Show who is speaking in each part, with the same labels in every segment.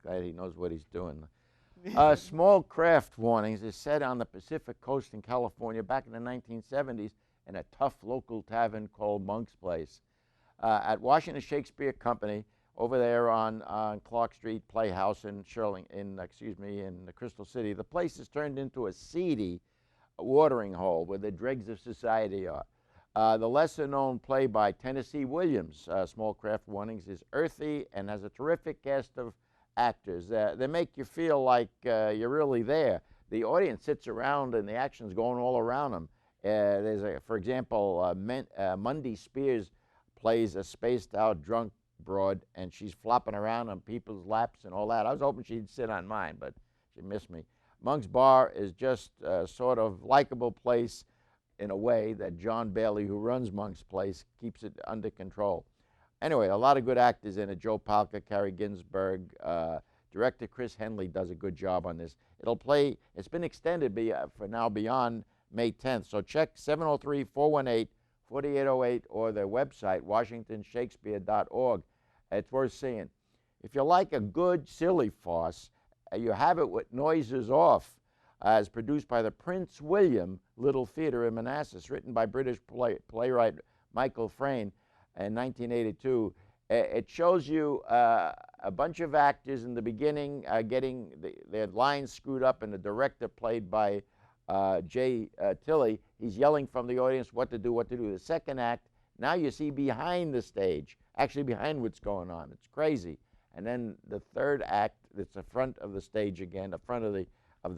Speaker 1: guy, he knows what he's doing. Small craft warnings is set on the Pacific Coast in California back in the 1970s in a tough local tavern called Monk's Place. At Washington Shakespeare Company, over there on Clark Street Playhouse in in the Crystal City, the place is turned into a seedy watering hole where the dregs of society are. The lesser-known play by Tennessee Williams, Small Craft Warnings, is earthy and has a terrific cast of actors. They make you feel like you're really there. The audience sits around and the action's going all around them. For example, Mundy Spears plays a spaced-out drunk broad, and she's flopping around on people's laps and all that. I was hoping she'd sit on mine, but she missed me. Monk's Bar is just a sort of likable place in a way that John Bailey, who runs Monk's Place, keeps it under control. Anyway, a lot of good actors in it. Joe Palca, Carrie Ginsberg, director Chris Henley does a good job on this. It's been extended for now beyond May 10th, so check 703-418-4808 or their website, washingtonshakespeare.org. It's worth seeing. If you like a good, silly farce, you have it with Noises Off, as produced by the Prince William Little Theatre in Manassas, written by British playwright Michael Frayn in 1982. It shows you a bunch of actors in the beginning getting their lines screwed up, and the director, played by Jay Tilley, he's yelling from the audience what to do, what to do. The second act, now you see behind the stage, actually behind what's going on. It's crazy. And then the third act, it's the front of the stage again, the front of the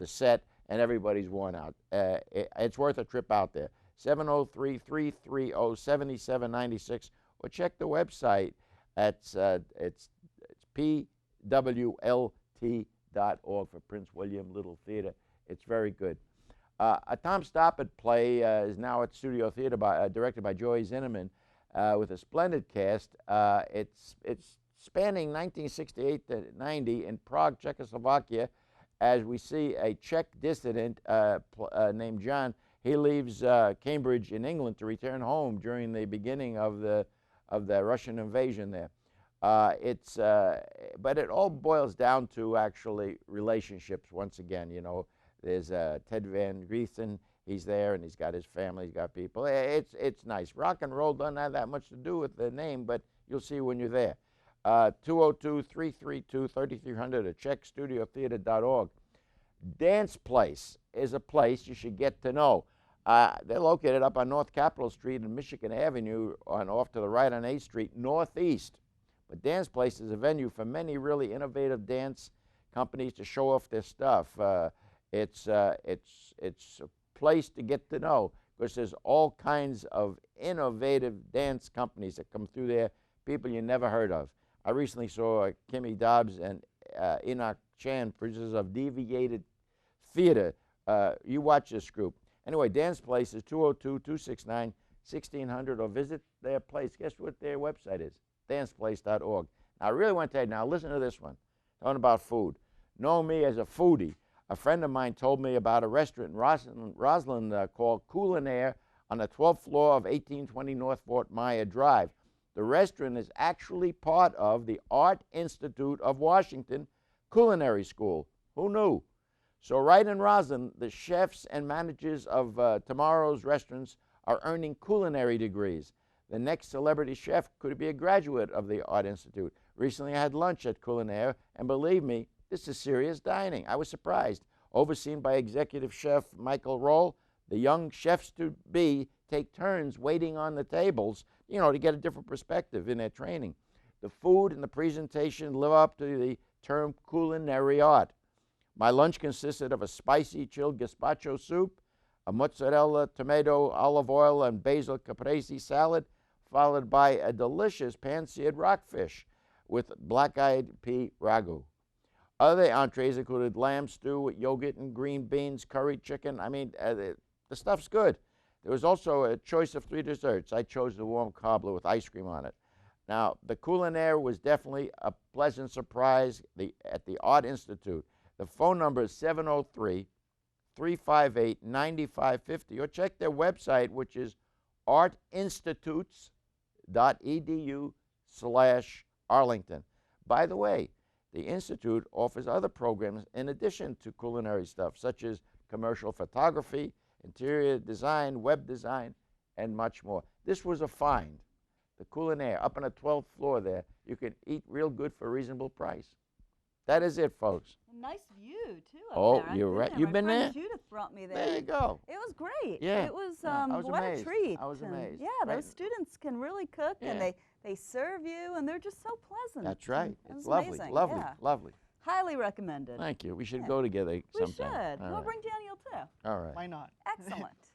Speaker 1: set, and everybody's worn out. It's worth a trip out there. 703-330-7796, or check the website. It's pwlt.org for Prince William Little Theatre. It's very good. A Tom Stoppard play is now at Studio Theatre, directed by Joey Zinnerman, with a splendid cast. It's spanning 1968 to 90 in Prague, Czechoslovakia, as we see a Czech dissident named John. He leaves Cambridge in England to return home during the beginning of the Russian invasion there. But it all boils down to actually relationships once again. You know, there's Ted Van Griesen. He's there, and he's got his family, he's got people. It's nice. Rock and roll doesn't have that much to do with the name, but you'll see when you're there. 202-332-3300 or check studiotheatre.org. Dance Place is a place you should get to know. They're located up on North Capitol Street and Michigan Avenue, off to the right on 8th Street, northeast. But Dance Place is a venue for many really innovative dance companies to show off their stuff. It's a place to get to know, because there's all kinds of innovative dance companies that come through there, people you never heard of. I recently saw Kimmy Dobbs and Enoch Chan, producers of Deviated Theater. You watch this group. Anyway, Dance Place is 202-269-1600, or visit their place. Guess what their website is? danceplace.org. Now, I really want to tell you, now listen to this one, talking about food. Know me as a foodie. A friend of mine told me about a restaurant in Roslyn called Culinaire on the 12th floor of 1820 North Fort Myer Drive. The restaurant is actually part of the Art Institute of Washington Culinary School. Who knew? So right in Roslyn, the chefs and managers of tomorrow's restaurants are earning culinary degrees. The next celebrity chef could be a graduate of the Art Institute. Recently I had lunch at Culinaire, and believe me, this is serious dining. I was surprised. Overseen by executive chef Michael Roll, the young chefs-to-be take turns waiting on the tables, you know, to get a different perspective in their training. The food and the presentation live up to the term culinary art. My lunch consisted of a spicy chilled gazpacho soup, a mozzarella, tomato, olive oil, and basil caprese salad, followed by a delicious pan-seared rockfish with black-eyed pea ragu. Other entrees included lamb stew with yogurt and green beans, curry chicken. I mean, the stuff's good. There was also a choice of 3 desserts. I chose the warm cobbler with ice cream on it. Now, the Culinaire was definitely a pleasant surprise at the Art Institute. The phone number is 703-358-9550, or check their website, which is artinstitutes.edu/Arlington. By the way, the Institute offers other programs in addition to culinary stuff, such as commercial photography, interior design, web design, and much more. This was a find. The Culinaire, up on the 12th floor there. You can eat real good for a reasonable price. That is it, folks.
Speaker 2: A nice view, too, up
Speaker 1: Oh,
Speaker 2: there.
Speaker 1: you're right. You've been
Speaker 2: My
Speaker 1: there?
Speaker 2: friend Judith brought me there.
Speaker 1: There you go.
Speaker 2: It was great.
Speaker 1: Yeah.
Speaker 2: It was,
Speaker 1: Yeah, I was
Speaker 2: what
Speaker 1: amazed.
Speaker 2: a treat.
Speaker 1: I was
Speaker 2: And
Speaker 1: amazed.
Speaker 2: yeah,
Speaker 1: Right.
Speaker 2: those students can really cook, and
Speaker 1: Yeah.
Speaker 2: they serve you, and they're just so pleasant.
Speaker 1: That's right.
Speaker 2: It was
Speaker 1: It's lovely,
Speaker 2: amazing.
Speaker 1: lovely,
Speaker 2: Yeah.
Speaker 1: lovely.
Speaker 2: Highly recommended.
Speaker 1: Thank you. We should
Speaker 2: Yeah.
Speaker 1: go together
Speaker 2: We
Speaker 1: sometime.
Speaker 2: should.
Speaker 1: All
Speaker 2: We'll
Speaker 1: right.
Speaker 2: bring Daniel, too.
Speaker 1: All right.
Speaker 3: Why not?
Speaker 2: Excellent.